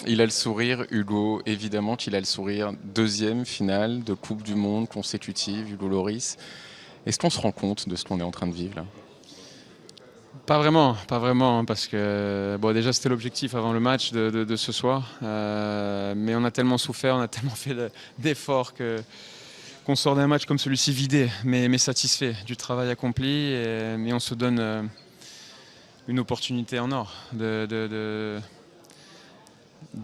Il a le sourire, Hugo, évidemment qu'il a le sourire. Deuxième finale de Coupe du Monde consécutive, Hugo Lloris. Est-ce qu'on se rend compte de ce qu'on est en train de vivre là? Pas vraiment, hein, parce que bon, déjà c'était l'objectif avant le match de ce soir, mais on a tellement souffert, on a tellement fait d'efforts qu'on sort d'un match comme celui-ci vidé, mais satisfait du travail accompli, et on se donne une opportunité en or de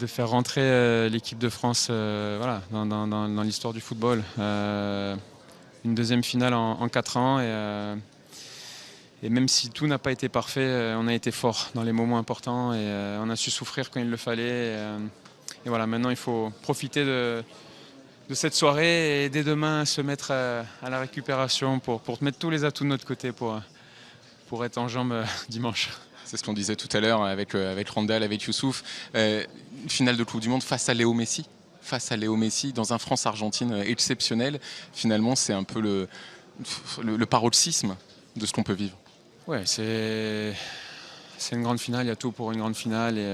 faire rentrer l'équipe de France voilà, dans l'histoire du football. Une deuxième finale en 4 ans. Et même si tout n'a pas été parfait, on a été fort dans les moments importants et on a su souffrir quand il le fallait. Et voilà, maintenant il faut profiter de cette soirée et dès demain se mettre à la récupération pour mettre tous les atouts de notre côté pour être en jambes dimanche. C'est ce qu'on disait tout à l'heure avec Randall, avec Youssouf. Une finale de Coupe du Monde face à Léo Messi. Face à Léo Messi, dans un France-Argentine exceptionnel. Finalement, c'est un peu le paroxysme de ce qu'on peut vivre. Ouais, c'est une grande finale, il y a tout pour une grande finale. Et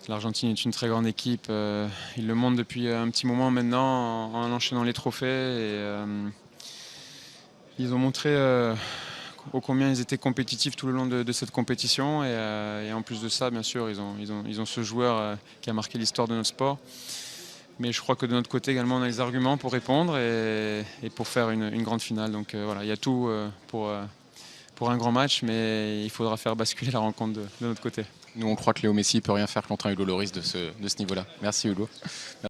l'Argentine est une très grande équipe. Ils le montrent depuis un petit moment maintenant en enchaînant les trophées. Et, ils ont montré ô combien ils étaient compétitifs tout le long de cette compétition. Et en plus de ça, bien sûr, ils ont ce joueur qui a marqué l'histoire de notre sport. Mais je crois que de notre côté également, on a les arguments pour répondre et pour faire une grande finale. Donc voilà, il y a tout pour un grand match, mais il faudra faire basculer la rencontre de notre côté. Nous, on croit que Léo Messi ne peut rien faire contre un Hugo Lloris de ce niveau-là. Merci Hugo.